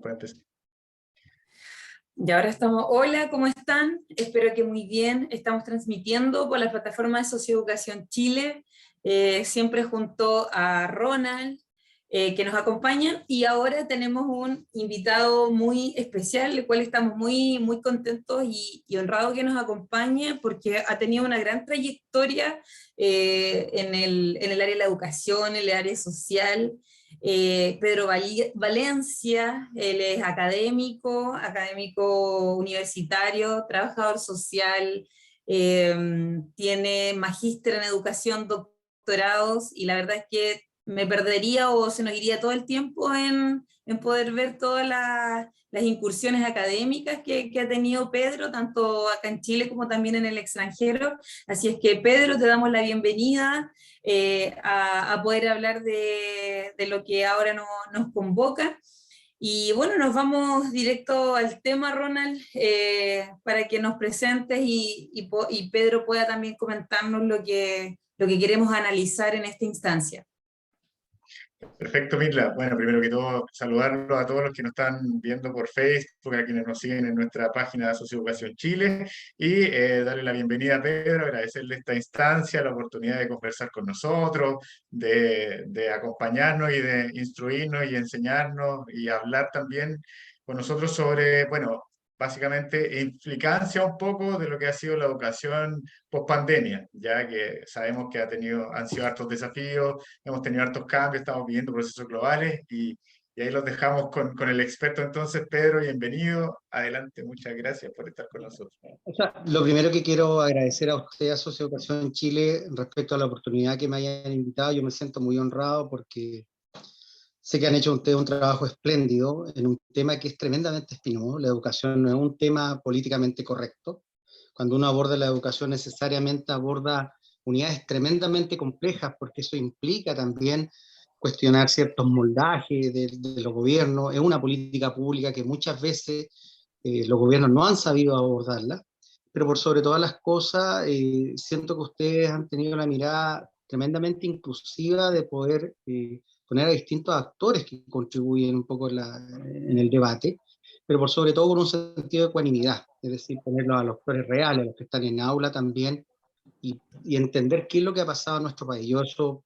Puentes. Y ahora estamos, hola, ¿cómo están? Espero que muy bien. Estamos transmitiendo por la plataforma de Socioeducación Chile, siempre junto a Ronald, que nos acompañan, y ahora tenemos un invitado muy especial, el cual estamos muy contentos y honrados que nos acompañe, porque ha tenido una gran trayectoria en el área de la educación, en el área social. Pedro Valencia, él es académico universitario, trabajador social, tiene magíster en educación, doctorados, y la verdad es que me perdería o se nos iría todo el tiempo en poder ver todas las incursiones académicas que ha tenido Pedro, tanto acá en Chile como también en el extranjero. Así es que, Pedro, te damos la bienvenida a poder hablar de lo que ahora nos convoca. Y bueno, nos vamos directo al tema, Ronald, para que nos presentes y Pedro pueda también comentarnos lo que queremos analizar en esta instancia. Perfecto, Mirla. Bueno, primero que todo, saludarlos a todos los que nos están viendo por Facebook, a quienes nos siguen en nuestra página de Socioeducación Chile, y darle la bienvenida a Pedro, agradecerle esta instancia, la oportunidad de conversar con nosotros, de acompañarnos y de instruirnos y enseñarnos y hablar también con nosotros sobre, bueno, básicamente implicancia un poco de lo que ha sido la educación post pandemia, ya que sabemos que han sido hartos desafíos. Hemos tenido hartos cambios, estamos viviendo procesos globales y ahí los dejamos con el experto. Entonces, Pedro, bienvenido. Adelante, muchas gracias por estar con nosotros. O sea, lo primero que quiero agradecer a usted, a Socioeducación Chile, respecto a la oportunidad que me hayan invitado. Yo me siento muy honrado porque sé que han hecho ustedes un trabajo espléndido en un tema que es tremendamente espinoso. La educación no es un tema políticamente correcto. Cuando uno aborda la educación, necesariamente aborda unidades tremendamente complejas, porque eso implica también cuestionar ciertos moldajes de los gobiernos. Es una política pública que muchas veces los gobiernos no han sabido abordarla, pero por sobre todas las cosas, siento que ustedes han tenido la mirada tremendamente inclusiva de poder poner a distintos actores que contribuyen un poco en el debate, pero por sobre todo con un sentido de ecuanimidad, es decir, ponerlos a los actores reales, a los que están en aula también, y entender qué es lo que ha pasado en nuestro país.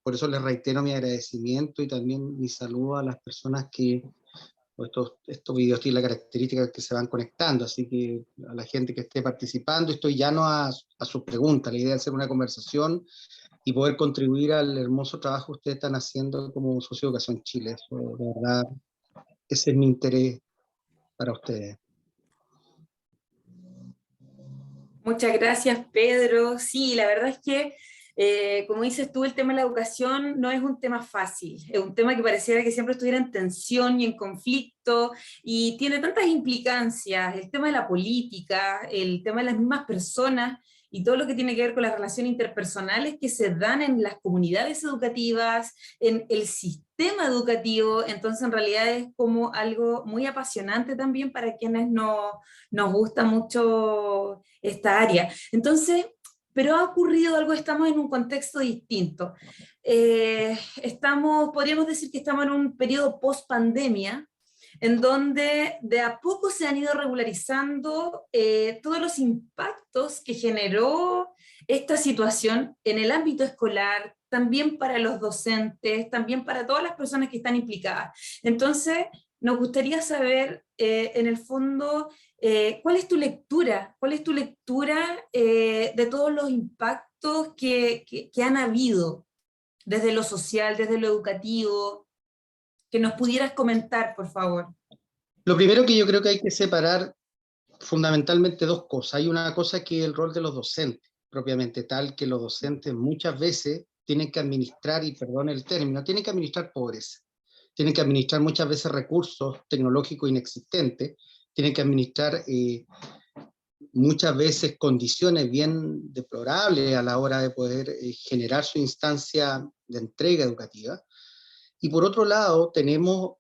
Por eso les reitero mi agradecimiento y también mi saludo a las personas que estos videos tienen la característica que se van conectando, así que a la gente que esté participando, estoy llano a sus preguntas. La idea es hacer una conversación y poder contribuir al hermoso trabajo que ustedes están haciendo como Socioeducación Chile. Eso, de verdad, ese es mi interés para ustedes. Muchas gracias, Pedro. Sí, la verdad es que, como dices tú, el tema de la educación no es un tema fácil, es un tema que pareciera que siempre estuviera en tensión y en conflicto, y tiene tantas implicancias, el tema de la política, el tema de las mismas personas, y todo lo que tiene que ver con las relaciones interpersonales que se dan en las comunidades educativas, en el sistema educativo. Entonces en realidad es como algo muy apasionante también para quienes nos gusta mucho esta área. Entonces, pero ha ocurrido algo, estamos en un contexto distinto. Podríamos decir que estamos en un periodo post-pandemia, en donde de a poco se han ido regularizando todos los impactos que generó esta situación en el ámbito escolar, también para los docentes, también para todas las personas que están implicadas. Entonces, nos gustaría saber, en el fondo, ¿cuál es tu lectura? ¿Cuál es tu lectura de todos los impactos que han habido desde lo social, desde lo educativo? Que nos pudieras comentar, por favor. Lo primero que yo creo que hay que separar fundamentalmente dos cosas. Hay una cosa que es el rol de los docentes, propiamente tal, que los docentes muchas veces tienen que administrar, y perdón el término, tienen que administrar pobreza. Tienen que administrar muchas veces recursos tecnológicos inexistentes, tienen que administrar muchas veces condiciones bien deplorables a la hora de poder generar su instancia de entrega educativa. Y por otro lado, tenemos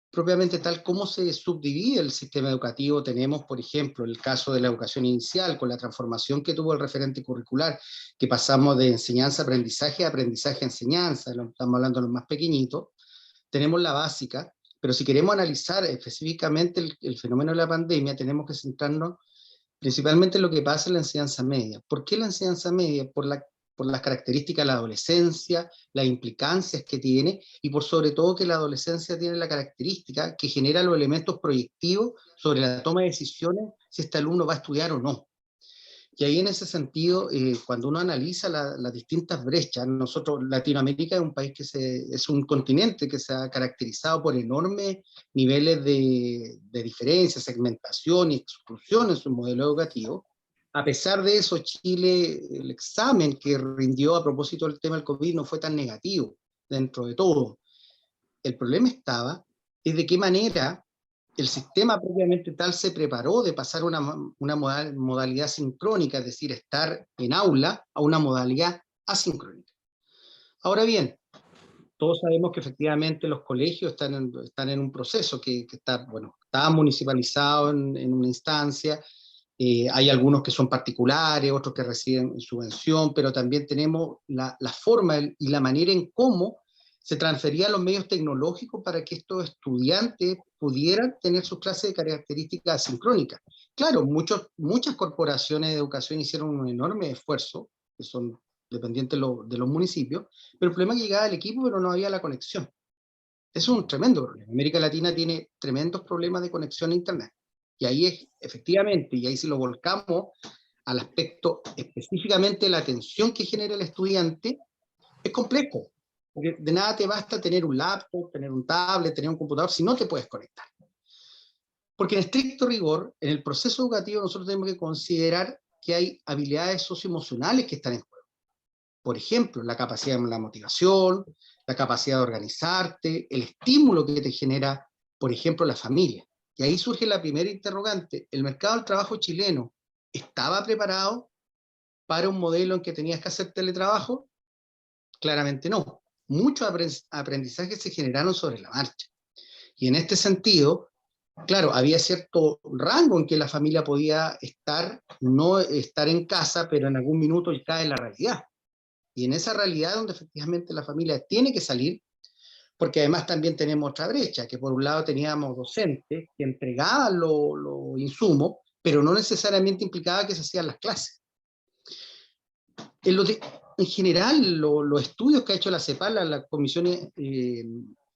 propiamente tal cómo se subdivide el sistema educativo. Tenemos, por ejemplo, el caso de la educación inicial, con la transformación que tuvo el referente curricular, que pasamos de enseñanza-aprendizaje a aprendizaje-enseñanza, estamos hablando de los más pequeñitos. Tenemos la básica, Pero si queremos analizar específicamente el fenómeno de la pandemia, tenemos que centrarnos principalmente en lo que pasa en la enseñanza media. ¿Por qué la enseñanza media? Por las características de la adolescencia, las implicancias que tiene, y por sobre todo que la adolescencia tiene la característica que genera los elementos proyectivos sobre la toma de decisiones si este alumno va a estudiar o no. Y ahí en ese sentido, cuando uno analiza las distintas brechas, nosotros, Latinoamérica es un país es un continente que se ha caracterizado por enormes niveles de diferencia, segmentación y exclusión en su modelo educativo. A pesar de eso, Chile, el examen que rindió a propósito del tema del COVID no fue tan negativo dentro de todo. El problema es de qué manera el sistema propiamente tal se preparó de pasar una modalidad sincrónica, es decir, estar en aula, a una modalidad asincrónica. Ahora bien, todos sabemos que efectivamente los colegios están en un proceso que está, bueno, está municipalizado en una instancia, hay algunos que son particulares, otros que reciben subvención, pero también tenemos la forma y la manera en cómo se transferían los medios tecnológicos para que estos estudiantes pudieran tener sus clases de características asincrónicas. Claro, muchas corporaciones de educación hicieron un enorme esfuerzo, que son dependientes de los municipios, pero el problema es que llegaba el equipo, pero no había la conexión. Es un tremendo problema. América Latina tiene tremendos problemas de conexión a Internet. Y ahí es, efectivamente, y ahí si lo volcamos al aspecto específicamente de la atención que genera el estudiante, es complejo. Porque de nada te basta tener un laptop, tener un tablet, tener un computador, si no te puedes conectar. Porque en estricto rigor, en el proceso educativo nosotros tenemos que considerar que hay habilidades socioemocionales que están en juego. Por ejemplo, la capacidad de la motivación, la capacidad de organizarte, el estímulo que te genera, por ejemplo, la familia. Y ahí surge la primera interrogante. ¿El mercado del trabajo chileno estaba preparado para un modelo en que tenías que hacer teletrabajo? Claramente no. Muchos aprendizajes se generaron sobre la marcha. Y en este sentido, claro, había cierto rango en que la familia podía no estar en casa, pero en algún minuto cae la realidad. Y en esa realidad donde efectivamente la familia tiene que salir, porque además también tenemos otra brecha, que por un lado teníamos docentes que entregaban los insumos, pero no necesariamente implicaba que se hacían las clases. En general, los estudios que ha hecho la CEPAL, la Comisión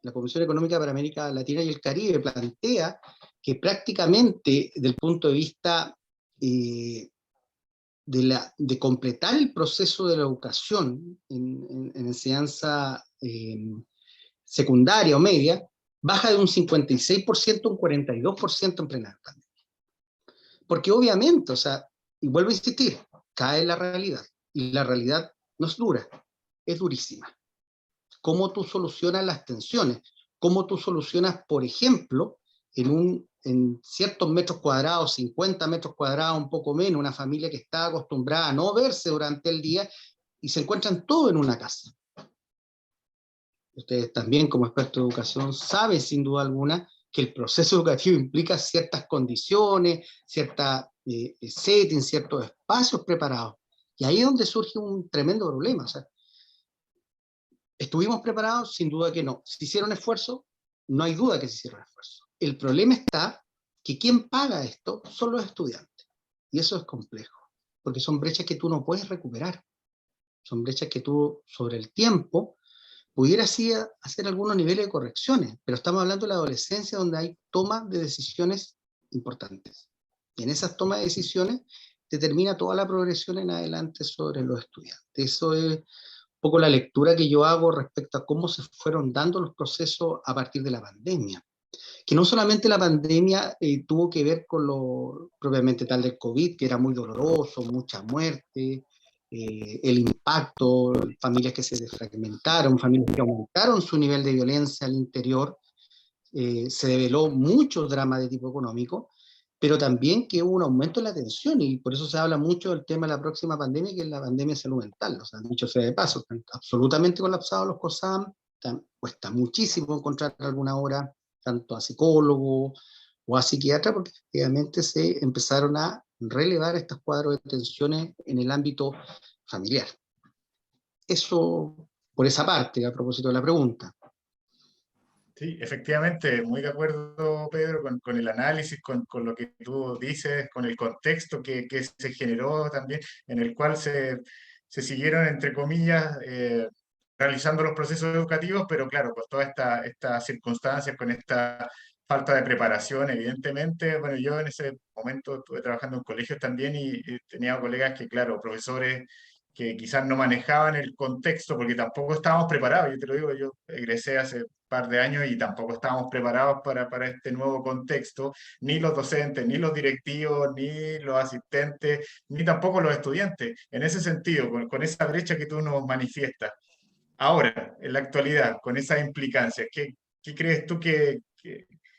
Económica para América Latina y el Caribe, plantea que prácticamente, desde el punto de vista de completar el proceso de la educación en enseñanza secundaria o media, baja de un 56% a un 42% en plena pandemia. Porque obviamente, o sea, y vuelvo a insistir, cae la realidad, y la realidad no es dura, es durísima. ¿Cómo tú solucionas las tensiones? ¿Cómo tú solucionas, por ejemplo, en ciertos metros cuadrados, 50 metros cuadrados, un poco menos, una familia que está acostumbrada a no verse durante el día y se encuentran todo en una casa? Ustedes también, como expertos de educación, saben sin duda alguna que el proceso educativo implica ciertas condiciones, cierta setting, ciertos espacios preparados. Y ahí es donde surge un tremendo problema. O sea, ¿estuvimos preparados? Sin duda que no. ¿Se hicieron esfuerzos? No hay duda que se hicieron esfuerzos. El problema está que quien paga esto son los estudiantes. Y eso es complejo, porque son brechas que tú no puedes recuperar. Son brechas que tú, sobre el tiempo, pudiera así hacer algunos niveles de correcciones, pero estamos hablando de la adolescencia donde hay toma de decisiones importantes. Y en esas tomas de decisiones determina toda la progresión en adelante sobre los estudiantes. Eso es un poco la lectura que yo hago respecto a cómo se fueron dando los procesos a partir de la pandemia. Que no solamente la pandemia tuvo que ver con lo propiamente tal del COVID, que era muy doloroso, mucha muerte, el impacto, familias que se desfragmentaron, familias que aumentaron su nivel de violencia al interior, se develó mucho drama de tipo económico, pero también que hubo un aumento en la tensión, y por eso se habla mucho del tema de la próxima pandemia, que es la pandemia de salud mental. O sea, dicho sea de paso, están absolutamente colapsados los COSAM, cuesta muchísimo encontrar alguna hora, tanto a psicólogos o a psiquiatra, porque efectivamente se empezaron a relevar estos cuadros de tensiones en el ámbito familiar. Eso por esa parte, a propósito de la pregunta. Sí, efectivamente, muy de acuerdo, Pedro, con el análisis, con lo que tú dices, con el contexto que se generó también, en el cual se siguieron, entre comillas, realizando los procesos educativos, pero claro, con todas estas circunstancias, con esta falta de preparación, evidentemente, bueno, yo en ese momento estuve trabajando en colegios también y tenía colegas que, claro, profesores que quizás no manejaban el contexto porque tampoco estábamos preparados. Yo te lo digo, yo egresé hace un par de años y tampoco estábamos preparados para este nuevo contexto, ni los docentes, ni los directivos, ni los asistentes, ni tampoco los estudiantes. En ese sentido, con esa brecha que tú nos manifiestas. Ahora, en la actualidad, con esas implicancias, ¿qué crees tú que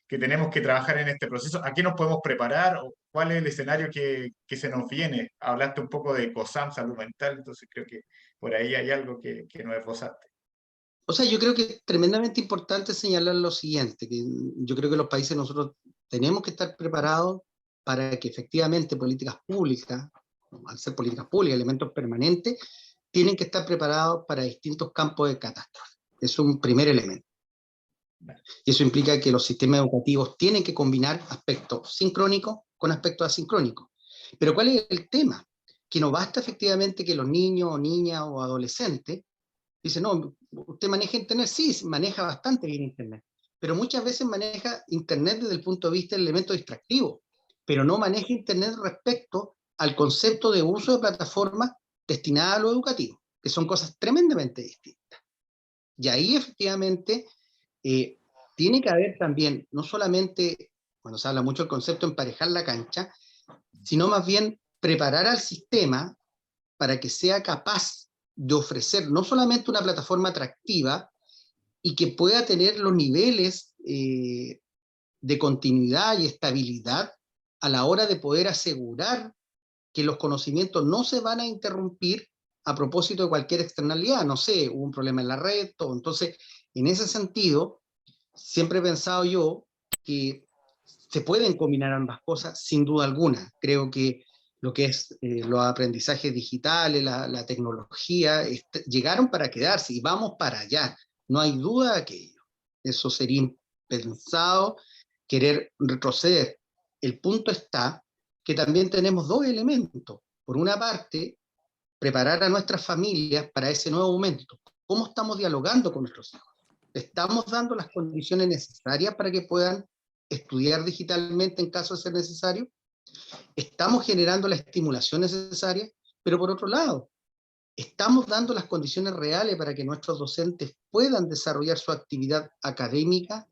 tenemos que trabajar en este proceso? ¿A qué nos podemos preparar? ¿O cuál es el escenario que se nos viene? Hablaste un poco de COSAM, salud mental, entonces creo que por ahí hay algo que nos esbozaste. O sea, yo creo que es tremendamente importante señalar lo siguiente, que yo creo que los países nosotros tenemos que estar preparados para que efectivamente políticas públicas, al ser políticas públicas, elementos permanentes, tienen que estar preparados para distintos campos de catástrofe. Es un primer elemento. Y eso implica que los sistemas educativos tienen que combinar aspectos sincrónicos con aspectos asincrónicos. Pero ¿cuál es el tema? Que no basta efectivamente que los niños o niñas o adolescentes dicen, no, usted maneja Internet, sí, maneja bastante bien Internet, pero muchas veces maneja Internet desde el punto de vista del elemento distractivo, pero no maneja Internet respecto al concepto de uso de plataformas destinadas a lo educativo, que son cosas tremendamente distintas. Y ahí efectivamente eh, tiene que haber también, no solamente, cuando se habla mucho del concepto de emparejar la cancha, sino más bien preparar al sistema para que sea capaz de ofrecer no solamente una plataforma atractiva y que pueda tener los niveles de continuidad y estabilidad a la hora de poder asegurar que los conocimientos no se van a interrumpir a propósito de cualquier externalidad, no sé, hubo un problema en la red, todo. Entonces, en ese sentido, siempre he pensado yo que se pueden combinar ambas cosas sin duda alguna. Creo que lo que es los aprendizajes digitales, la tecnología, llegaron para quedarse y vamos para allá. No hay duda de aquello. Eso sería impensado querer retroceder. El punto está que también tenemos dos elementos. Por una parte, preparar a nuestras familias para ese nuevo momento. ¿Cómo estamos dialogando con nuestros hijos? ¿Estamos dando las condiciones necesarias para que puedan estudiar digitalmente en caso de ser necesario? ¿Estamos generando la estimulación necesaria? Pero por otro lado, ¿estamos dando las condiciones reales para que nuestros docentes puedan desarrollar su actividad académica?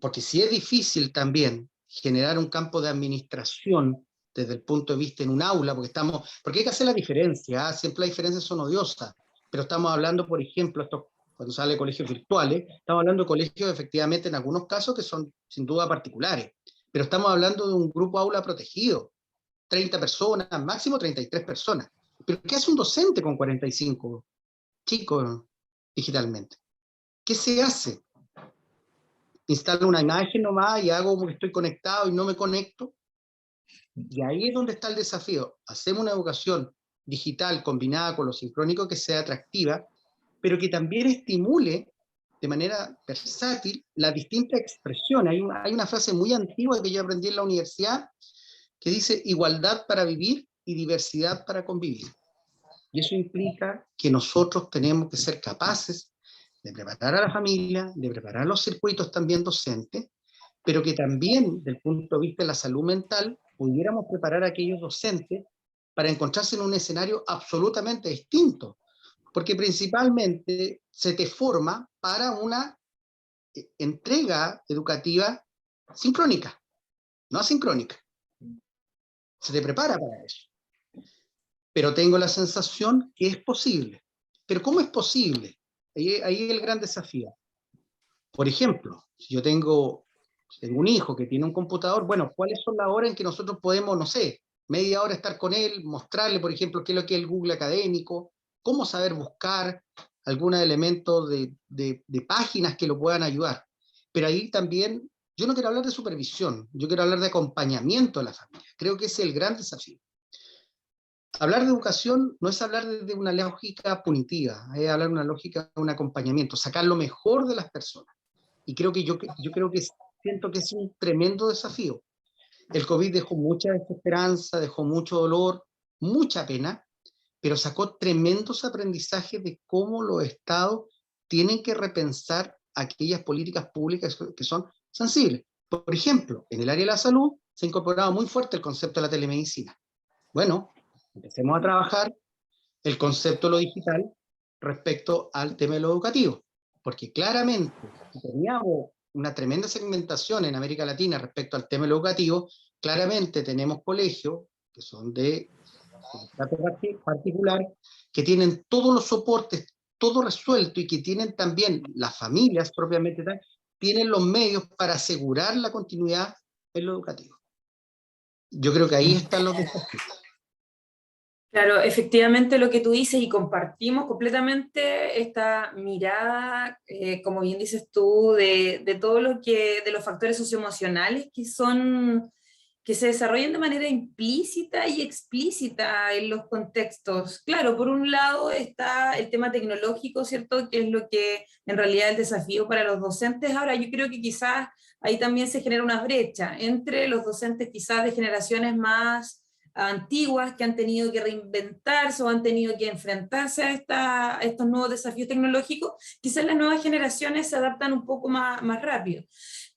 Porque si es difícil también generar un campo de administración desde el punto de vista en un aula, porque hay que hacer la diferencia, ¿eh? Siempre las diferencias son odiosas, pero estamos hablando, por ejemplo, cuando se habla de colegios virtuales, estamos hablando de colegios efectivamente en algunos casos que son sin duda particulares, pero estamos hablando de un grupo aula protegido, 30 personas, máximo 33 personas. ¿Pero qué hace un docente con 45 chicos digitalmente? ¿Qué se hace? Instalo una imagen nomás y hago como que estoy conectado y no me conecto. Y ahí es donde está el desafío. Hacemos una educación digital combinada con lo sincrónico que sea atractiva, pero que también estimule de manera versátil las distintas expresiones. Hay una frase muy antigua que yo aprendí en la universidad que dice igualdad para vivir y diversidad para convivir. Y eso implica que nosotros tenemos que ser capaces de preparar a la familia, de preparar los circuitos también docentes, pero que también, del punto de vista de la salud mental, pudiéramos preparar a aquellos docentes para encontrarse en un escenario absolutamente distinto, porque principalmente se te forma para una entrega educativa sincrónica, no asincrónica. Se te prepara para eso. Pero tengo la sensación que es posible. ¿Pero cómo es posible? Ahí es el gran desafío. Por ejemplo, si yo tengo un hijo que tiene un computador, bueno, ¿cuáles son las horas en que nosotros podemos, no sé, media hora estar con él, mostrarle, por ejemplo, qué es lo que es el Google académico, cómo saber buscar algunos elementos de páginas que lo puedan ayudar? Pero ahí también, yo no quiero hablar de supervisión, yo quiero hablar de acompañamiento de la familia. Creo que ese es el gran desafío. Hablar de educación no es hablar de una lógica punitiva, es hablar de una lógica de un acompañamiento, sacar lo mejor de las personas. y yo creo que siento que es un tremendo desafío. El COVID dejó mucha desesperanza, dejó mucho dolor, mucha pena, pero sacó tremendos aprendizajes de cómo los estados tienen que repensar aquellas políticas públicas que son sensibles. Por ejemplo, en el área de la salud se ha incorporado muy fuerte el concepto de la telemedicina. Bueno, empecemos a trabajar el concepto de lo digital respecto al tema de lo educativo, porque claramente si teníamos una tremenda segmentación en América Latina respecto al tema de lo educativo, claramente tenemos colegios que son de trato particular, que tienen todos los soportes, todo resuelto, y que tienen también las familias propiamente tal, tienen los medios para asegurar la continuidad en lo educativo. Yo creo que ahí están los desafíos. Claro, efectivamente lo que tú dices y compartimos completamente esta mirada, como bien dices tú, de todo lo que, de los factores socioemocionales que se desarrollan de manera implícita y explícita en los contextos. Claro, por un lado está el tema tecnológico, ¿cierto? Que es lo que en realidad es el desafío para los docentes. Ahora, yo creo que quizás ahí también se genera una brecha entre los docentes quizás de generaciones más antiguas que han tenido que reinventarse o han tenido que enfrentarse a estos nuevos desafíos tecnológicos, quizás las nuevas generaciones se adaptan un poco más rápido.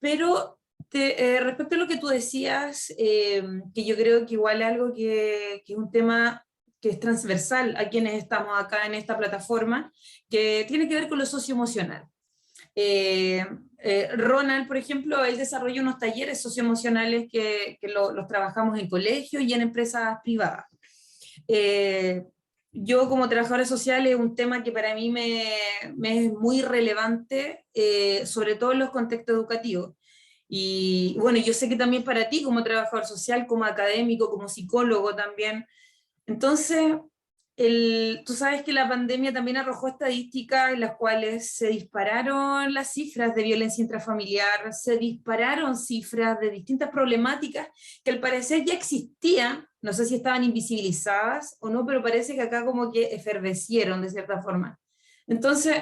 Pero respecto a lo que tú decías, que yo creo que igual es algo que es un tema que es transversal a quienes estamos acá en esta plataforma, que tiene que ver con lo socioemocional. Ronald, por ejemplo, él desarrolla unos talleres socioemocionales que los trabajamos en colegios y en empresas privadas. Yo como trabajadora social es un tema que para mí me es muy relevante, sobre todo en los contextos educativos. Y bueno, yo sé que también para ti como trabajador social, como académico, como psicólogo también. Entonces, tú sabes que la pandemia también arrojó estadísticas en las cuales se dispararon las cifras de violencia intrafamiliar, se dispararon cifras de distintas problemáticas que al parecer ya existían, no sé si estaban invisibilizadas o no, pero parece que acá como que efervecieron de cierta forma. Entonces,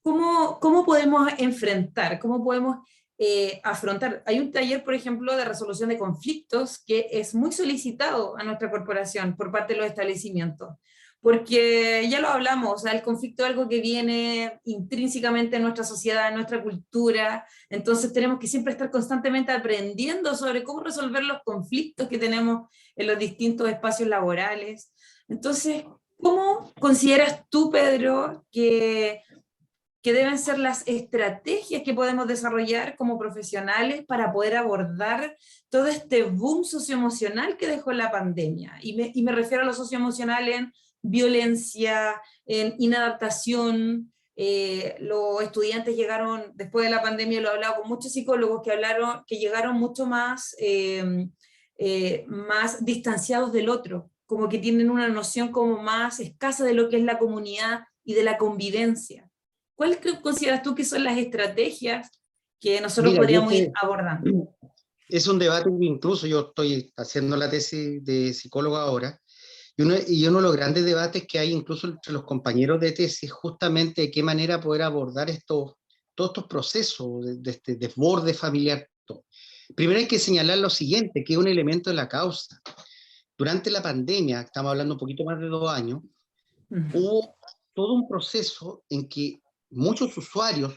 ¿cómo podemos enfrentar, cómo podemos afrontar? Hay un taller, por ejemplo, de resolución de conflictos que es muy solicitado a nuestra corporación por parte de los establecimientos, porque ya lo hablamos, o sea, el conflicto es algo que viene intrínsecamente en nuestra sociedad, en nuestra cultura, entonces tenemos que siempre estar constantemente aprendiendo sobre cómo resolver los conflictos que tenemos en los distintos espacios laborales. Entonces, ¿cómo consideras tú, Pedro, que deben ser las estrategias que podemos desarrollar como profesionales para poder abordar todo este boom socioemocional que dejó la pandemia? Y me refiero a lo socioemocional en violencia, en inadaptación. Los estudiantes llegaron, después de la pandemia, lo he hablado con muchos psicólogos que hablaron, que llegaron mucho más distanciados del otro, como que tienen una noción como más escasa de lo que es la comunidad y de la convivencia. ¿Cuáles consideras tú que son las estrategias que nosotros Mira, podríamos ir abordando? es un debate que incluso yo estoy haciendo la tesis de psicólogo ahora, y uno de los grandes debates que hay incluso entre los compañeros de tesis es justamente de qué manera poder abordar todos estos procesos de este desborde familiar. Primero hay que señalar lo siguiente, que es un elemento de la causa. Durante la pandemia, estamos hablando un poquito más de 2 años, hubo todo un proceso en que muchos usuarios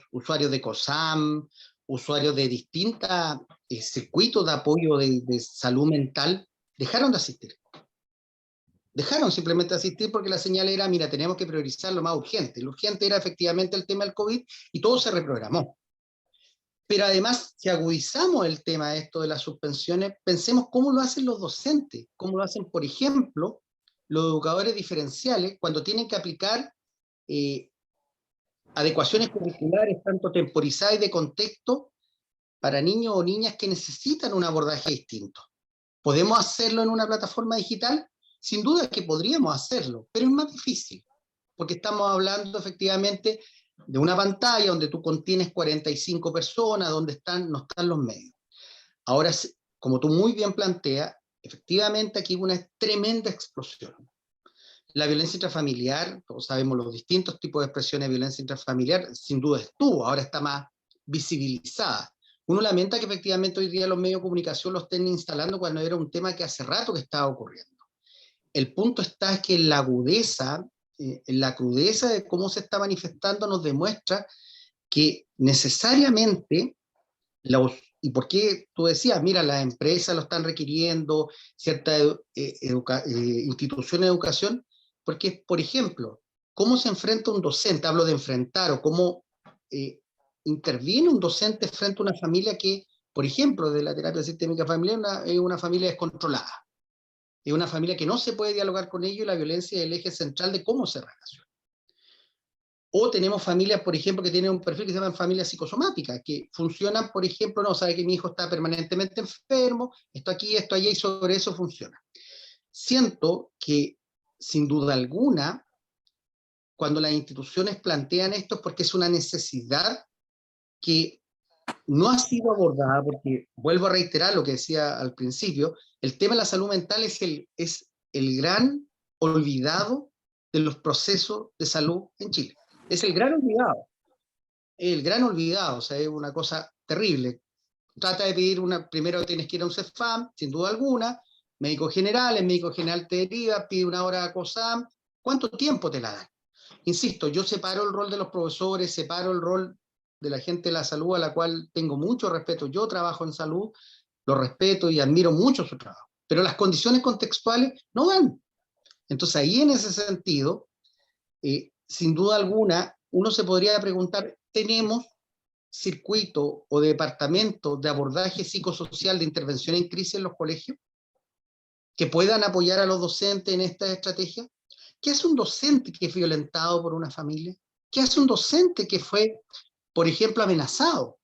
de COSAM, usuarios de distintos circuitos de apoyo de salud mental, dejaron de asistir. Dejaron simplemente de asistir porque la señal era, mira, tenemos que priorizar lo más urgente. Lo urgente era efectivamente el tema del COVID y todo se reprogramó. Pero además, si agudizamos el tema de esto de las suspensiones, pensemos cómo lo hacen los docentes, cómo lo hacen, por ejemplo, los educadores diferenciales cuando tienen que aplicar adecuaciones curriculares, tanto temporizadas y de contexto, para niños o niñas que necesitan un abordaje distinto. ¿Podemos hacerlo en una plataforma digital? Sin duda que podríamos hacerlo, pero es más difícil, porque estamos hablando efectivamente de una pantalla donde tú contienes 45 personas, donde no están los medios. Ahora, como tú muy bien planteas, efectivamente aquí hubo una tremenda explosión. La violencia intrafamiliar, todos sabemos los distintos tipos de expresiones de violencia intrafamiliar, sin duda estuvo, ahora está más visibilizada. Uno lamenta que efectivamente hoy día los medios de comunicación lo estén instalando cuando era un tema que hace rato que estaba ocurriendo. El punto está es que la crudeza de cómo se está manifestando nos demuestra que necesariamente, y por qué tú decías, mira, las empresas lo están requiriendo, ciertas instituciones de educación, porque, por ejemplo, cómo se enfrenta un docente, hablo de enfrentar, o cómo interviene un docente frente a una familia que, por ejemplo, de la terapia sistémica familiar, es una familia descontrolada, es una familia que no se puede dialogar con ellos, y la violencia es el eje central de cómo se relaciona. O tenemos familias, por ejemplo, que tienen un perfil que se llama familias psicosomáticas, que funcionan, por ejemplo, no, sabe que mi hijo está permanentemente enfermo, esto aquí, esto allá, y sobre eso funciona. Siento que, sin duda alguna, cuando las instituciones plantean esto es porque es una necesidad que no ha sido abordada, porque, vuelvo a reiterar lo que decía al principio, el tema de la salud mental es el gran olvidado de los procesos de salud en Chile. Es el gran olvidado, o sea, es una cosa terrible. Trata de pedir primero tienes que ir a un CEFAM, sin duda alguna, el médico general te deriva, pide una hora de COSAM, ¿cuánto tiempo te la dan? Insisto, yo separo el rol de los profesores, separo el rol de la gente de la salud, a la cual tengo mucho respeto. Yo trabajo en salud, lo respeto y admiro mucho su trabajo, pero las condiciones contextuales no dan. Entonces ahí, en ese sentido, sin duda alguna, uno se podría preguntar, ¿tenemos circuito o departamento de abordaje psicosocial de intervención en crisis en los colegios que puedan apoyar a los docentes en esta estrategia? ¿Qué hace un docente que es violentado por una familia? ¿Qué hace un docente que fue, por ejemplo, amenazado?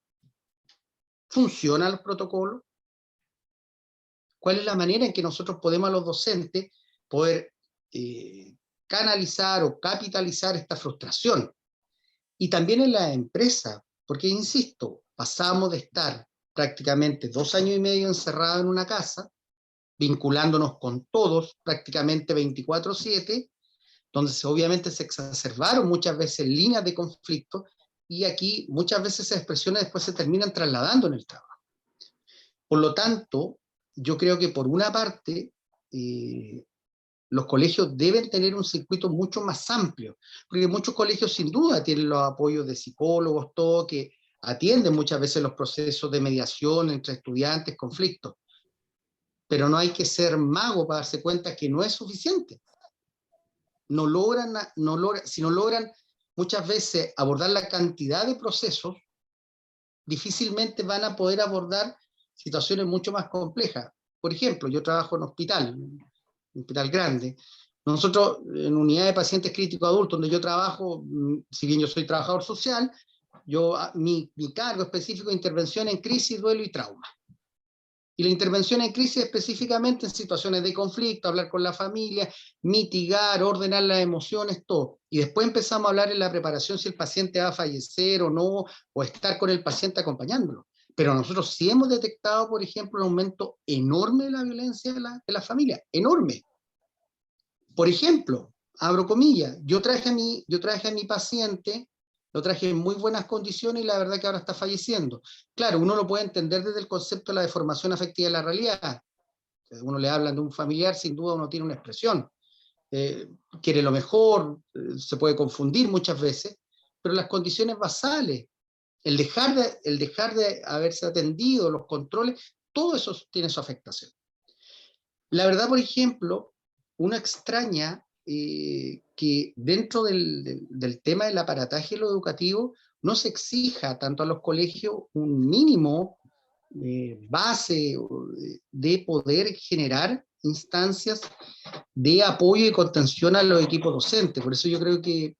¿Funcionan los protocolos? ¿Cuál es la manera en que nosotros podemos, a los docentes, poder canalizar o capitalizar esta frustración? Y también en la empresa, porque, insisto, pasamos de estar prácticamente 2 años y medio encerrados en una casa, vinculándonos con todos prácticamente 24/7, donde obviamente se exacerbaron muchas veces líneas de conflicto, y aquí muchas veces esas expresiones después se terminan trasladando en el trabajo. Por lo tanto, yo creo que por una parte, los colegios deben tener un circuito mucho más amplio, porque muchos colegios sin duda tienen los apoyos de psicólogos, todo, que atienden muchas veces los procesos de mediación entre estudiantes, conflictos, pero no hay que ser mago para darse cuenta que no es suficiente. Si no logran muchas veces abordar la cantidad de procesos, difícilmente van a poder abordar situaciones mucho más complejas. Por ejemplo, yo trabajo en un hospital grande. Nosotros, en unidad de pacientes críticos adultos, donde yo trabajo, si bien yo soy trabajador social, mi cargo específico es intervención en crisis, duelo y trauma. Y la intervención en crisis específicamente en situaciones de conflicto, hablar con la familia, mitigar, ordenar las emociones, todo. Y después empezamos a hablar en la preparación si el paciente va a fallecer o no, o estar con el paciente acompañándolo. Pero nosotros sí hemos detectado, por ejemplo, un aumento enorme de la violencia de la familia, enorme. Por ejemplo, abro comillas, yo traje a mi paciente, lo traje en muy buenas condiciones, y la verdad que ahora está falleciendo. Claro, uno lo puede entender desde el concepto de la deformación afectiva de la realidad. Uno le hablan de un familiar, sin duda uno tiene una expresión. Quiere lo mejor, se puede confundir muchas veces, pero las condiciones basales, el dejar de haberse atendido, los controles, todo eso tiene su afectación. La verdad, por ejemplo, uno extraña que dentro del tema del aparataje de lo educativo no se exija tanto a los colegios un mínimo base de poder generar instancias de apoyo y contención a los equipos docentes. Por eso yo creo que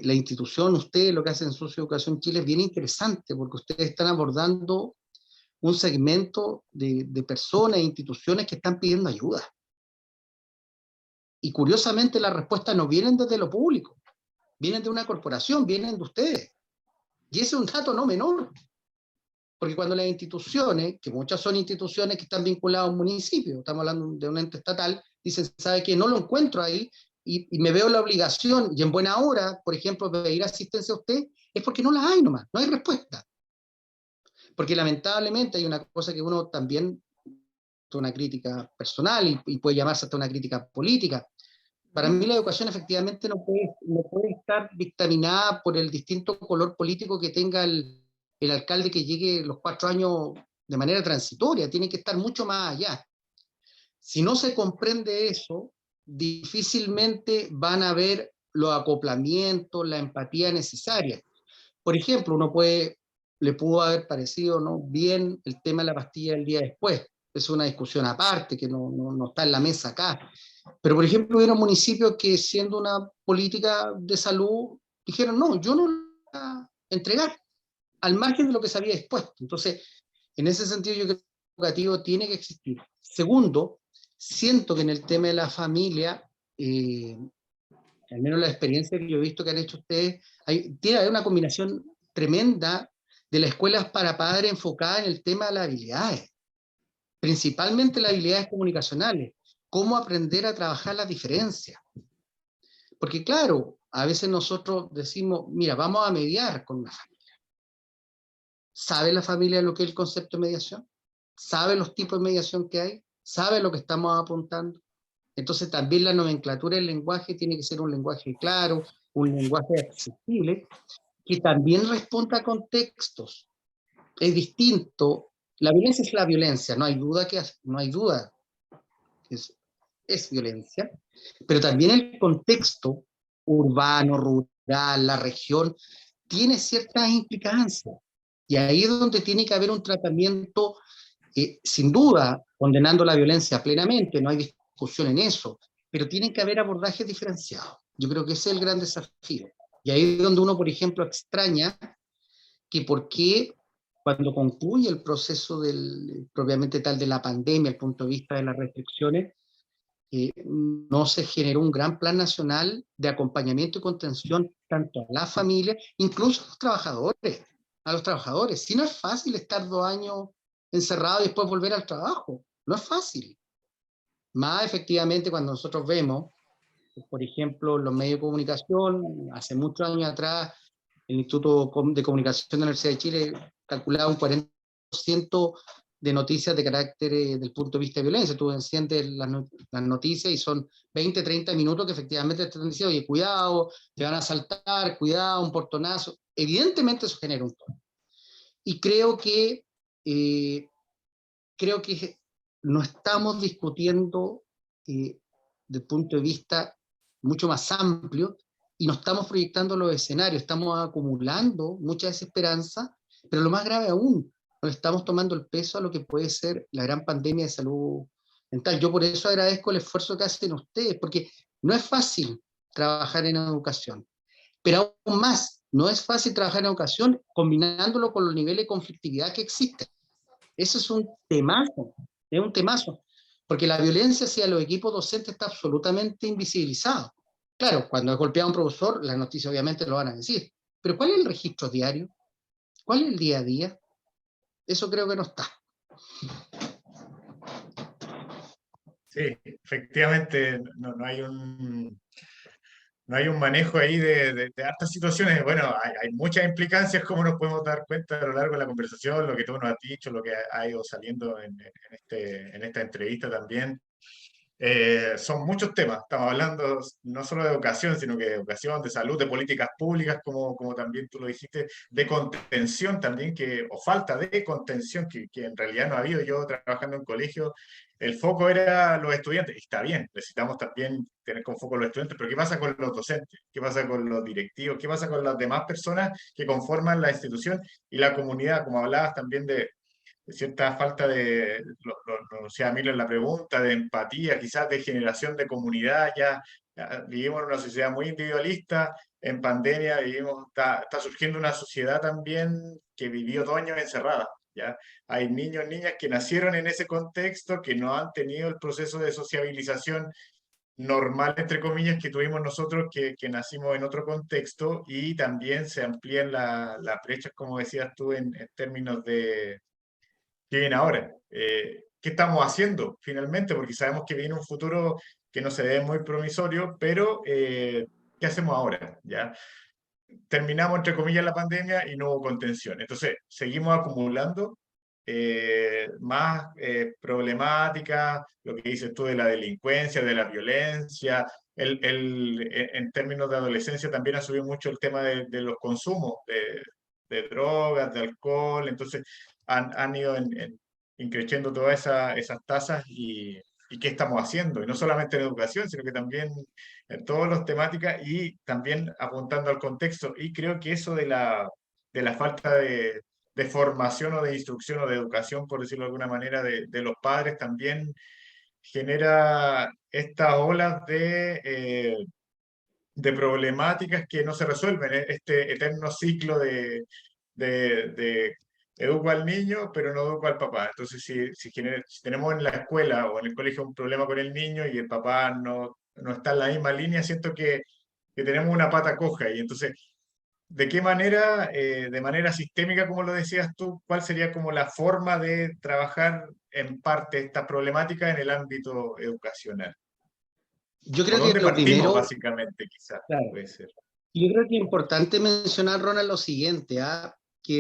la institución, ustedes lo que hacen en Socioeducación Chile es bien interesante, porque ustedes están abordando un segmento de personas e instituciones que están pidiendo ayuda. Y curiosamente las respuestas no vienen desde lo público, vienen de una corporación, vienen de ustedes. Y ese es un dato no menor, porque cuando las instituciones, que muchas son instituciones que están vinculadas a un municipio, estamos hablando de un ente estatal, dicen, ¿sabe qué? No lo encuentro ahí y me veo la obligación, y en buena hora, por ejemplo, de pedir asistencia a usted, es porque no la hay nomás, no hay respuesta. Porque lamentablemente hay una cosa que uno también, una crítica personal y puede llamarse hasta una crítica política. Para mí la educación efectivamente no puede estar dictaminada por el distinto color político que tenga el alcalde que llegue los 4 años de manera transitoria, tiene que estar mucho más allá. Si no se comprende eso, difícilmente van a haber los acoplamientos, la empatía necesaria. Por ejemplo, le pudo haber parecido, ¿no?, bien el tema de la pastilla del día después. Es una discusión aparte que no está en la mesa acá. Pero, por ejemplo, hubo municipios que, siendo una política de salud, dijeron, no, yo no la voy a entregar, al margen de lo que se había expuesto. Entonces, en ese sentido, yo creo que el educativo tiene que existir. Segundo, siento que en el tema de la familia, al menos la experiencia que yo he visto que han hecho ustedes, tiene una combinación tremenda de las escuelas para padres enfocada en el tema de las habilidades, principalmente las habilidades comunicacionales, cómo aprender a trabajar las diferencias. Porque claro, a veces nosotros decimos, mira, vamos a mediar con una familia. ¿Sabe la familia lo que es el concepto de mediación? ¿Sabe los tipos de mediación que hay? ¿Sabe lo que estamos apuntando? Entonces también la nomenclatura del lenguaje tiene que ser un lenguaje claro, un lenguaje accesible, que también responda a contextos. Es distinto. La violencia es la violencia, no hay duda que es violencia, pero también el contexto urbano, rural, la región, tiene ciertas implicancias. Y ahí es donde tiene que haber un tratamiento, sin duda, condenando la violencia plenamente, no hay discusión en eso, pero tienen que haber abordajes diferenciados. Yo creo que ese es el gran desafío. Y ahí es donde uno, por ejemplo, extraña que por qué cuando concluye el proceso propiamente tal de la pandemia, al punto de vista de las restricciones, no se generó un gran plan nacional de acompañamiento y contención tanto a la familia, incluso a los trabajadores. A los trabajadores. Si no es fácil estar 2 años encerrado y después volver al trabajo, no es fácil. Más efectivamente cuando nosotros vemos, por ejemplo, los medios de comunicación, hace muchos años atrás, el Instituto de Comunicación de la Universidad de Chile calculaba un 40% de noticias de carácter del punto de vista de violencia. Tú enciendes las noticias y son 20, 30 minutos que efectivamente te están diciendo, oye, cuidado, te van a asaltar, cuidado, un portonazo. Evidentemente eso genera un tono. Y creo que no estamos discutiendo desde el punto de vista mucho más amplio y no estamos proyectando los escenarios, estamos acumulando mucha desesperanza, pero lo más grave aún, no le estamos tomando el peso a lo que puede ser la gran pandemia de salud mental. Yo por eso agradezco el esfuerzo que hacen ustedes, porque no es fácil trabajar en educación, pero aún más, no es fácil trabajar en educación combinándolo con los niveles de conflictividad que existen. Eso es un temazo, porque la violencia hacia los equipos docentes está absolutamente invisibilizada. Claro, cuando es golpeado a un profesor, las noticias obviamente lo van a decir, pero ¿cuál es el registro diario? ¿Cuál es el día a día? Eso creo que no está. Sí, efectivamente, no hay un manejo ahí de hartas situaciones. Bueno, hay muchas implicancias, como nos podemos dar cuenta a lo largo de la conversación, lo que tú nos has dicho, lo que ha ido saliendo en esta entrevista también. Son muchos temas. Estamos hablando no solo de educación, sino que de educación, de salud, de políticas públicas, como también tú lo dijiste, de contención también, o falta de contención, que en realidad no ha habido. Yo trabajando en colegio, el foco era los estudiantes, y está bien, necesitamos también tener con foco los estudiantes, pero ¿qué pasa con los docentes? ¿Qué pasa con los directivos? ¿Qué pasa con las demás personas que conforman la institución y la comunidad? Como hablabas también de cierta falta lo decía Milo en la pregunta, de empatía, quizás de generación de comunidad. Ya vivimos en una sociedad muy individualista, en pandemia está surgiendo una sociedad también que vivió 2 años encerrada. ¿Ya? Hay niños, niñas que nacieron en ese contexto, que no han tenido el proceso de sociabilización normal, entre comillas, que tuvimos nosotros, que nacimos en otro contexto, y también se amplían las brechas, como decías tú, en términos de que viene ahora. qué estamos haciendo finalmente, porque sabemos que viene un futuro que no se ve muy promisorio, pero ¿qué hacemos ahora? ¿Ya? Terminamos, entre comillas, la pandemia y no hubo contención. Entonces, seguimos acumulando más problemáticas, lo que dices tú de la delincuencia, de la violencia. En términos de adolescencia también ha subido mucho el tema de los consumos de drogas, de alcohol. Entonces, han ido increciendo todas esas tasas y qué estamos haciendo. Y no solamente en educación, sino que también en todas las temáticas y también apuntando al contexto. Y creo que eso de la falta de formación o de instrucción o de educación, por decirlo de alguna manera, de los padres también genera estas olas de problemáticas que no se resuelven, este eterno ciclo de educo al niño, pero no educo al papá. Entonces, si tenemos en la escuela o en el colegio un problema con el niño y el papá no está en la misma línea, siento que tenemos una pata coja. Y entonces, ¿de qué manera, de manera sistémica, como lo decías tú, cuál sería como la forma de trabajar en parte esta problemática en el ámbito educacional? Yo ¿Por creo que dónde lo partimos, primero, básicamente, quizás? claro, Puede ser. yo creo que es importante mencionar, Ronald, lo siguiente, ¿ah? Que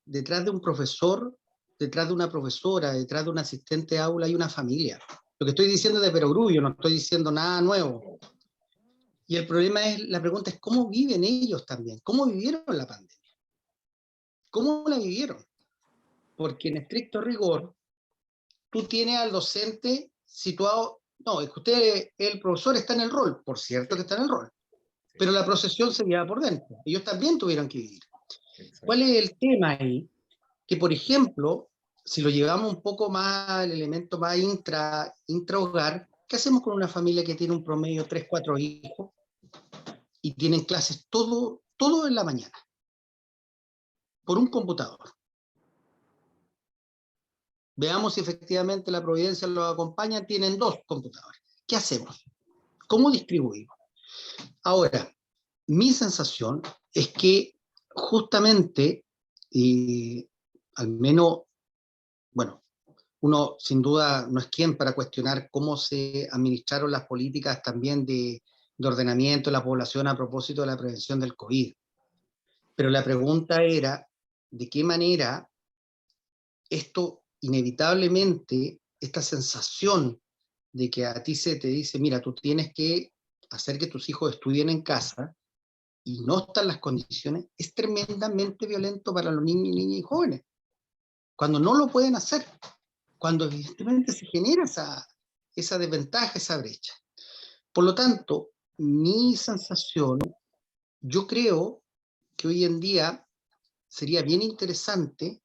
detrás de un profesor, detrás de una profesora, detrás de un asistente de aula hay una familia. Lo que estoy diciendo es de perogrullo, no estoy diciendo nada nuevo. Y el problema es, la pregunta es, ¿cómo viven ellos también? ¿Cómo vivieron la pandemia? ¿Cómo la vivieron? Porque en estricto rigor, tú tienes al docente situado, no, es que usted, el profesor está en el rol, por cierto que está en el rol, pero la procesión se lleva por dentro. Ellos también tuvieron que vivir. ¿Cuál Exacto. es el tema ahí? Que, por ejemplo, si lo llevamos un poco más al elemento más intrahogar, ¿qué hacemos con una familia que tiene un promedio 3, 4 hijos y tienen clases todo en la mañana por un computador? Veamos si efectivamente la providencia los acompaña, tienen 2 computadores. ¿Qué hacemos? ¿Cómo distribuimos? Ahora, mi sensación es que justamente, al menos, bueno, uno sin duda no es quien para cuestionar cómo se administraron las políticas también de ordenamiento de la población a propósito de la prevención del COVID. Pero la pregunta era, ¿de qué manera esto inevitablemente, esta sensación de que a ti se te dice, mira, tú tienes que hacer que tus hijos estudien en casa y no están las condiciones, es tremendamente violento para los niños, niñas y jóvenes, cuando no lo pueden hacer, cuando evidentemente se genera esa desventaja, esa brecha. Por lo tanto, mi sensación, yo creo que hoy en día sería bien interesante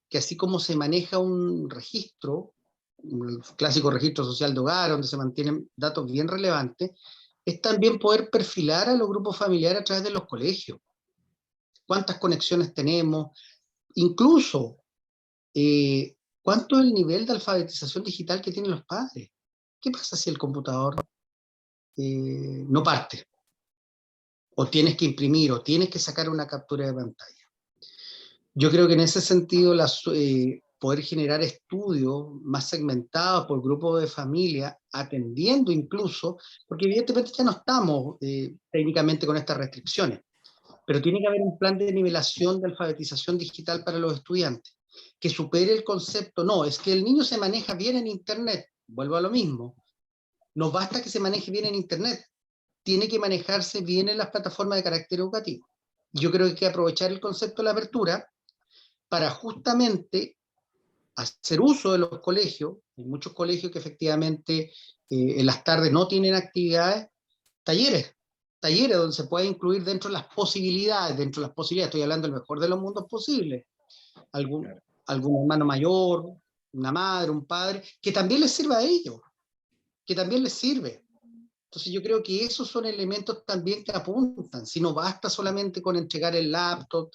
que así como se maneja un registro, el clásico registro social de hogar, donde se mantienen datos bien relevantes, es también poder perfilar a los grupos familiares a través de los colegios. ¿Cuántas conexiones tenemos? Incluso, ¿cuánto es el nivel de alfabetización digital que tienen los padres? ¿Qué pasa si el computador no parte? O tienes que imprimir, o tienes que sacar una captura de pantalla. Yo creo que en ese sentido poder generar estudios más segmentados por grupos de familia, atendiendo incluso, porque evidentemente ya no estamos técnicamente con estas restricciones, pero tiene que haber un plan de nivelación de alfabetización digital para los estudiantes, que supere el concepto, no, es que el niño se maneja bien en Internet, vuelvo a lo mismo, no basta que se maneje bien en Internet, tiene que manejarse bien en las plataformas de carácter educativo. Yo creo que hay que aprovechar el concepto de la apertura para justamente hacer uso de los colegios. Hay muchos colegios que efectivamente en las tardes no tienen actividades, talleres donde se puede incluir dentro de las posibilidades, estoy hablando del mejor de los mundos posibles, algún, Claro. algún hermano mayor, una madre, un padre, que también les sirva a ellos, que también les sirve. Entonces yo creo que esos son elementos también que apuntan, si no basta solamente con entregar el laptop,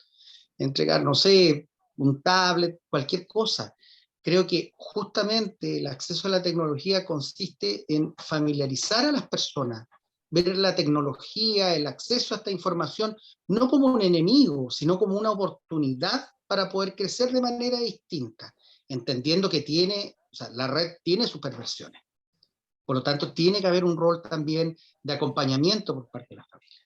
entregar, no sé, un tablet, cualquier cosa. Creo que justamente el acceso a la tecnología consiste en familiarizar a las personas, ver la tecnología, el acceso a esta información, no como un enemigo, sino como una oportunidad para poder crecer de manera distinta, entendiendo que tiene O sea, la red tiene sus perversiones. Por lo tanto, tiene que haber un rol también de acompañamiento por parte de la familia.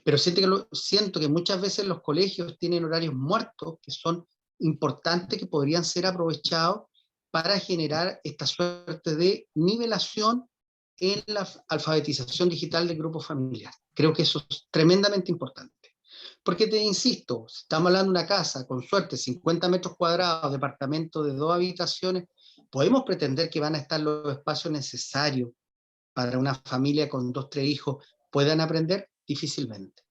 Pero siento que muchas veces los colegios tienen horarios muertos que son importantes, que podrían ser aprovechados para generar esta suerte de nivelación en la alfabetización digital del grupo familiar. Creo que eso es tremendamente importante. Porque te insisto, si estamos hablando de una casa con suerte, 50 metros cuadrados, departamento de 2 habitaciones, podemos pretender que van a estar los espacios necesarios para una familia con 2, 3 hijos puedan aprender. Difícilmente.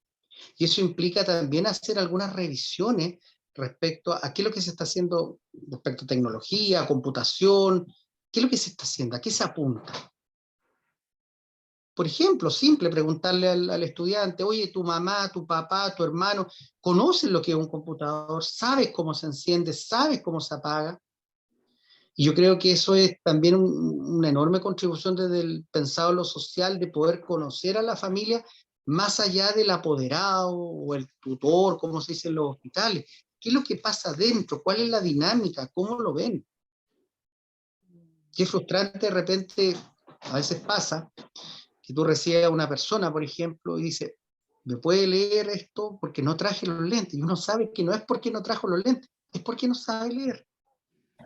Y eso implica también hacer algunas revisiones respecto a qué es lo que se está haciendo respecto a tecnología, computación, qué es lo que se está haciendo, a qué se apunta. Por ejemplo, simple, preguntarle al estudiante, oye, tu mamá, tu papá, tu hermano, ¿conocen lo que es un computador? ¿Sabes cómo se enciende? ¿Sabes cómo se apaga? Y yo creo que eso es también una enorme contribución desde el pensado lo social, de poder conocer a la familia más allá del apoderado o el tutor, como se dice en los hospitales. ¿Qué es lo que pasa dentro? ¿Cuál es la dinámica? ¿Cómo lo ven? Qué frustrante de repente, a veces pasa, que tú recibes a una persona, por ejemplo, y dice, ¿me puede leer esto? Porque no traje los lentes. Y uno sabe que no es porque no trajo los lentes, es porque no sabe leer.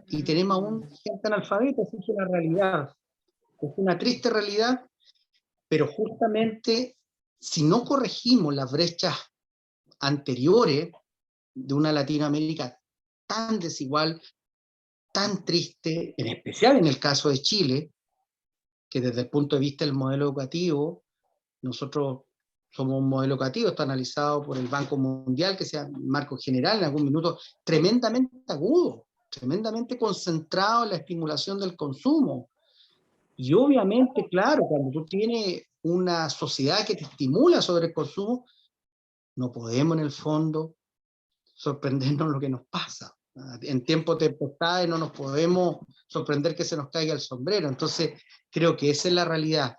Y tenemos aún gente analfabeta, esa es la realidad. Es una triste realidad, pero justamente si no corregimos las brechas anteriores de una Latinoamérica tan desigual, tan triste, en especial en el caso de Chile, que desde el punto de vista del modelo educativo, nosotros somos un modelo educativo, está analizado por el Banco Mundial, que sea un marco general en algún minuto, tremendamente agudo, tremendamente concentrado en la estimulación del consumo. Y obviamente, claro, cuando tú tienes una sociedad que te estimula sobre el consumo, no podemos en el fondo sorprendernos lo que nos pasa. En tiempos de tempestades no nos podemos sorprender que se nos caiga el sombrero. Entonces, creo que esa es la realidad.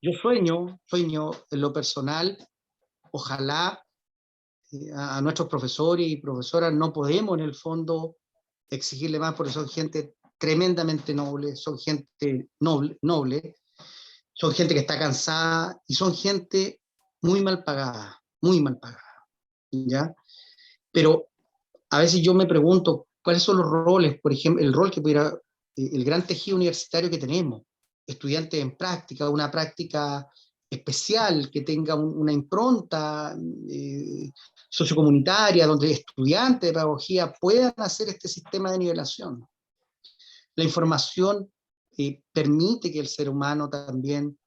Yo sueño en lo personal, ojalá a nuestros profesores y profesoras no podemos en el fondo exigirle más porque son gente tremendamente noble, son gente noble, son gente que está cansada y son gente muy mal pagada, ¿ya? Pero a veces yo me pregunto, ¿cuáles son los roles? Por ejemplo, el rol que pudiera, el gran tejido universitario que tenemos, estudiantes en práctica, una práctica especial, que tenga una impronta sociocomunitaria, donde estudiantes de pedagogía puedan hacer este sistema de nivelación. La información permite que el ser humano también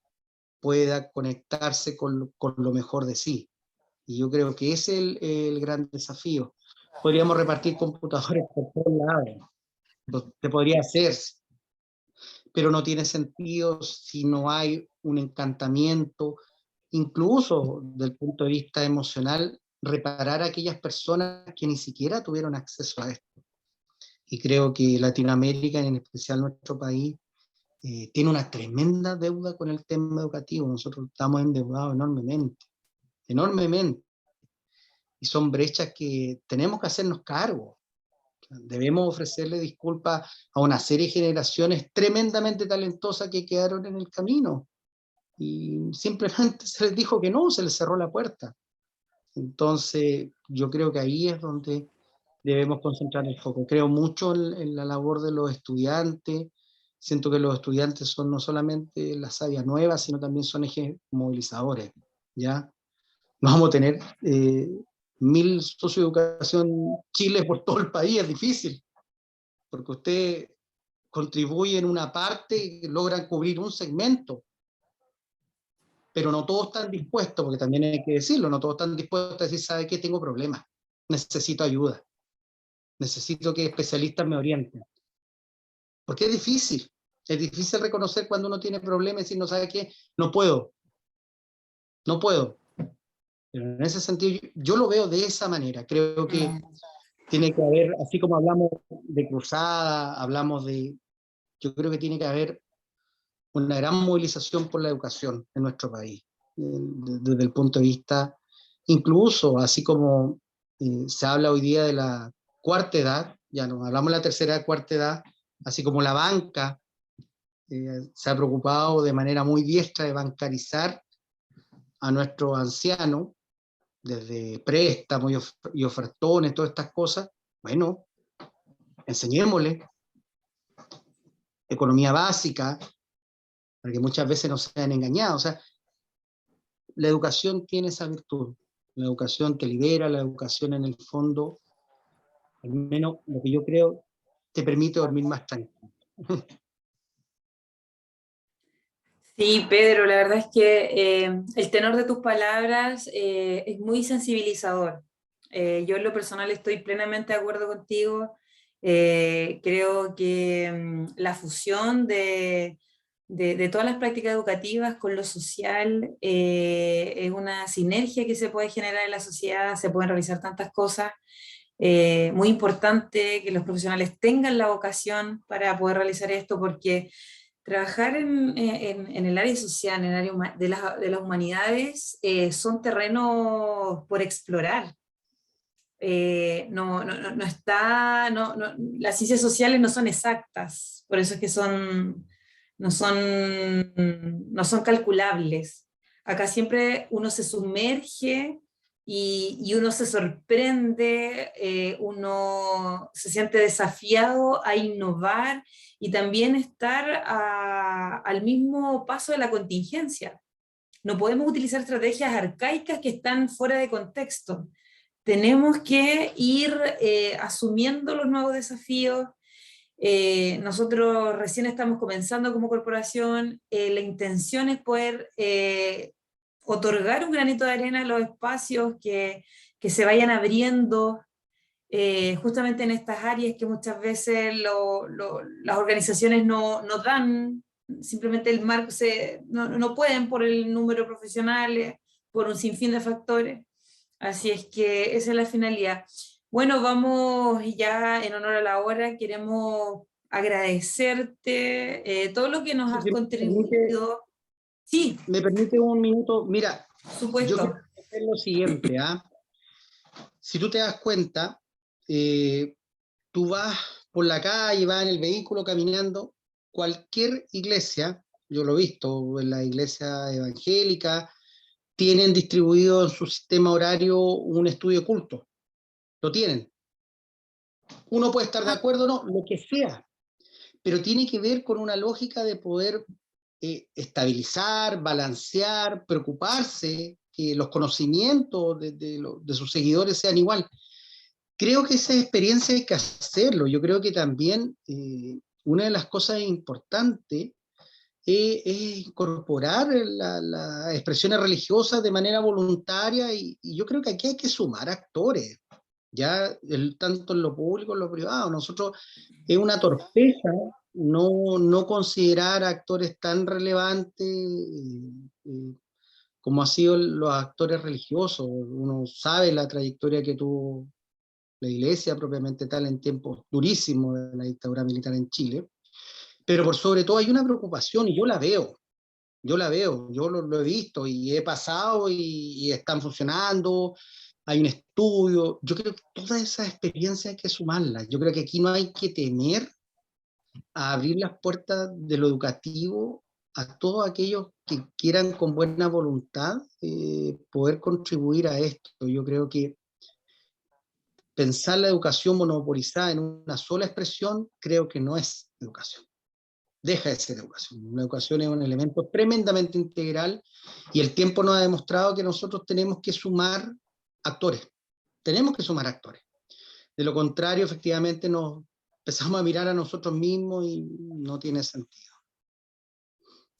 pueda conectarse con lo mejor de sí. Y yo creo que ese es el gran desafío. Podríamos repartir computadores por todos lados, se podría hacer, pero no tiene sentido si no hay un encantamiento, incluso desde el punto de vista emocional, reparar a aquellas personas que ni siquiera tuvieron acceso a esto. Y creo que Latinoamérica, en especial nuestro país, tiene una tremenda deuda con el tema educativo. Nosotros estamos endeudados enormemente, enormemente. Y son brechas que tenemos que hacernos cargo. Debemos ofrecerle disculpas a una serie de generaciones tremendamente talentosas que quedaron en el camino. Y simplemente se les dijo que no, se les cerró la puerta. Entonces, yo creo que ahí es donde debemos concentrar el foco. Creo mucho en la labor de los estudiantes. Siento que los estudiantes son no solamente las sabias nuevas, sino también son ejes movilizadores, ¿ya? No vamos a tener 1000 socioeducación Chile por todo el país, es difícil, porque usted contribuye en una parte, logran cubrir un segmento, pero no todos están dispuestos, porque también hay que decirlo, no todos están dispuestos a decir, ¿sabe qué? Tengo problemas, necesito ayuda, necesito que especialistas me orienten. Porque es difícil reconocer cuando uno tiene problemas y no sabe qué, no puedo. Pero en ese sentido, yo lo veo de esa manera. Creo que tiene que haber, así como hablamos de cruzada, yo creo que tiene que haber una gran movilización por la educación en nuestro país, desde el punto de vista, incluso así como se habla hoy día de la cuarta edad, ya no hablamos de la tercera edad, cuarta edad, así como la banca se ha preocupado de manera muy diestra de bancarizar a nuestros ancianos, desde préstamos y ofertones, todas estas cosas. Bueno, enseñémosle economía básica, porque muchas veces nos sean engañados. O sea, la educación tiene esa virtud. La educación te libera, la educación en el fondo, al menos lo que yo creo, te permite dormir más tranquilo. Sí, Pedro, la verdad es que el tenor de tus palabras es muy sensibilizador. Yo en lo personal estoy plenamente de acuerdo contigo. Creo que la fusión de todas las prácticas educativas con lo social es una sinergia que se puede generar en la sociedad, se pueden realizar tantas cosas. Muy importante que los profesionales tengan la vocación para poder realizar esto, porque trabajar en el área social, en el área de las humanidades, son terrenos por explorar. No está, las ciencias sociales no son exactas, por eso es que no son calculables. Acá siempre uno se sumerge y uno se sorprende, uno se siente desafiado a innovar y también estar al mismo paso de la contingencia. No podemos utilizar estrategias arcaicas que están fuera de contexto. Tenemos que ir asumiendo los nuevos desafíos. Nosotros recién estamos comenzando como corporación. La intención es poder otorgar un granito de arena a los espacios que se vayan abriendo justamente en estas áreas que muchas veces las organizaciones no dan, simplemente el marco no pueden por el número de profesionales, por un sinfín de factores. Así es que esa es la finalidad. Bueno, vamos ya en honor a la hora, queremos agradecerte todo lo que nos has contribuido. Sí, Me permite un minuto. Mira, por yo supuesto. quiero hacer lo siguiente. Si tú te das cuenta, tú vas por la calle, vas en el vehículo caminando, cualquier iglesia, yo lo he visto en la iglesia evangélica, tienen distribuido en su sistema horario un estudio culto. Lo tienen. Uno puede estar de acuerdo o no, lo que sea, pero tiene que ver con una lógica de poder estabilizar, balancear, preocuparse que los conocimientos de sus seguidores sean igual. Creo que esa experiencia hay que hacerlo. Yo creo que también una de las cosas importantes es incorporar las expresiones religiosas de manera voluntaria y yo creo que aquí hay que sumar actores, ya tanto en lo público como en lo privado. Nosotros es una torpeza no considerar actores tan relevantes como han sido los actores religiosos. Uno sabe la trayectoria que tuvo la iglesia propiamente tal en tiempos durísimos de la dictadura militar en Chile, pero por sobre todo hay una preocupación y yo lo he visto y he pasado y están funcionando, hay un estudio. Yo creo que todas esas experiencias hay que sumarlas. Yo creo que aquí no hay que temer a abrir las puertas de lo educativo a todos aquellos que quieran con buena voluntad poder contribuir a esto. Yo creo que pensar la educación monopolizada en una sola expresión creo que no es educación. Deja de ser educación. La educación es un elemento tremendamente integral y el tiempo nos ha demostrado que nosotros tenemos que sumar actores. Tenemos que sumar actores. De lo contrario, efectivamente, nos empezamos a mirar a nosotros mismos y no tiene sentido.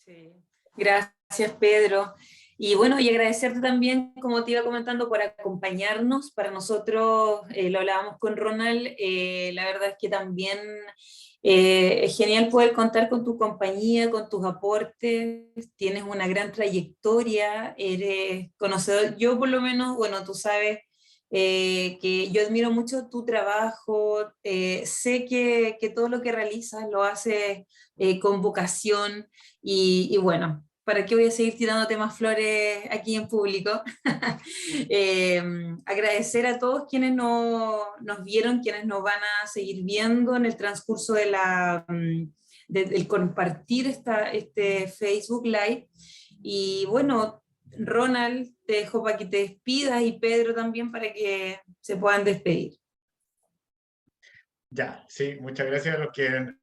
Sí. Gracias, Pedro. Y bueno, y agradecerte también, como te iba comentando, por acompañarnos. Para nosotros, lo hablábamos con Ronald, la verdad es que también es genial poder contar con tu compañía, con tus aportes. Tienes una gran trayectoria, eres conocedor. Yo por lo menos, bueno, tú sabes que yo admiro mucho tu trabajo, sé que todo lo que realizas lo haces con vocación y bueno, ¿para qué voy a seguir tirándote más flores aquí en público? Agradecer a todos quienes nos vieron, quienes nos van a seguir viendo en el transcurso del compartir este Facebook Live. Y bueno, Ronald, te dejo para que te despidas y Pedro también para que se puedan despedir. Ya, sí, muchas gracias a los que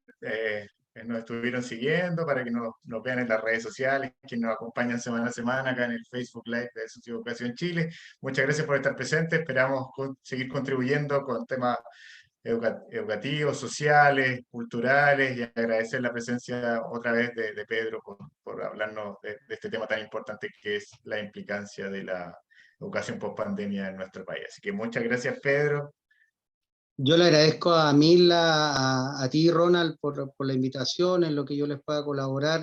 nos estuvieron siguiendo, para que nos vean en las redes sociales, que nos acompañan semana a semana acá en el Facebook Live de Socioeducación Chile. Muchas gracias por estar presentes, esperamos seguir contribuyendo con temas educativos, sociales, culturales, y agradecer la presencia otra vez de Pedro por hablarnos de este tema tan importante que es la implicancia de la educación post-pandemia en nuestro país. Así que muchas gracias, Pedro. Yo le agradezco a Mila, a ti, Ronald, por la invitación, en lo que yo les pueda colaborar,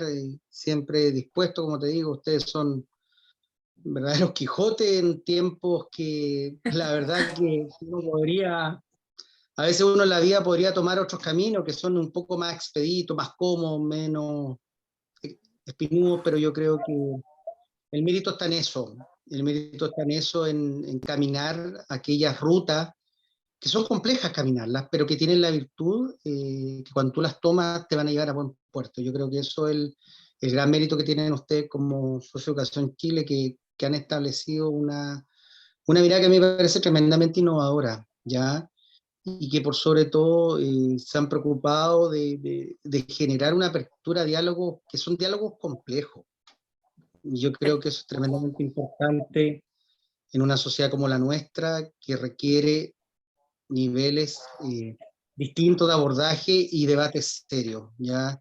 siempre dispuesto, como te digo, ustedes son verdaderos Quijotes en tiempos que la verdad que uno podría, a veces uno en la vida podría tomar otros caminos que son un poco más expeditos, más cómodos, menos espinudos, pero yo creo que el mérito está en eso, el mérito está en eso, en caminar aquellas rutas que son complejas caminarlas, pero que tienen la virtud que cuando tú las tomas te van a llevar a buen puerto. Yo creo que eso es el gran mérito que tienen ustedes como Socioeducación Chile, que han establecido una mirada que a mí me parece tremendamente innovadora, ¿ya? Y que por sobre todo se han preocupado de generar una apertura a diálogos que son diálogos complejos. Y yo creo que eso es tremendamente importante en una sociedad como la nuestra, que requiere niveles distintos de abordaje y debates serios, ¿ya?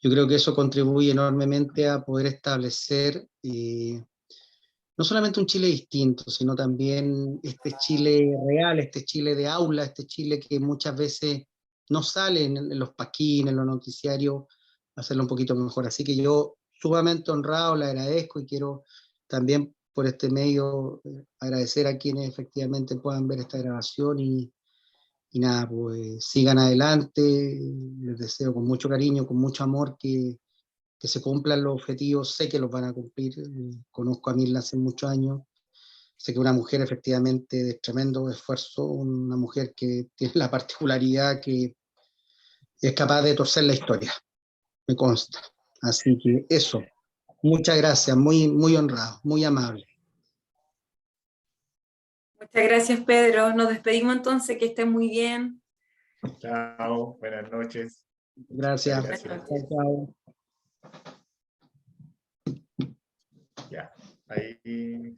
Yo creo que eso contribuye enormemente a poder establecer no solamente un Chile distinto, sino también este Chile real, este Chile de aula, este Chile que muchas veces no sale en los paquines, en los noticiarios, hacerlo un poquito mejor. Así que yo sumamente honrado, le agradezco y quiero también por este medio agradecer a quienes efectivamente puedan ver esta grabación y nada, pues sigan adelante, les deseo con mucho cariño, con mucho amor que se cumplan los objetivos, sé que los van a cumplir, conozco a Mirla hace muchos años, sé que una mujer efectivamente de tremendo esfuerzo, una mujer que tiene la particularidad que es capaz de torcer la historia, me consta. Así que eso, muchas gracias, muy, muy honrado, muy amable. Muchas gracias, Pedro. Nos despedimos entonces, que estén muy bien. Chao, buenas noches. Gracias. Muchas gracias. Chao, chao. Ya, ahí.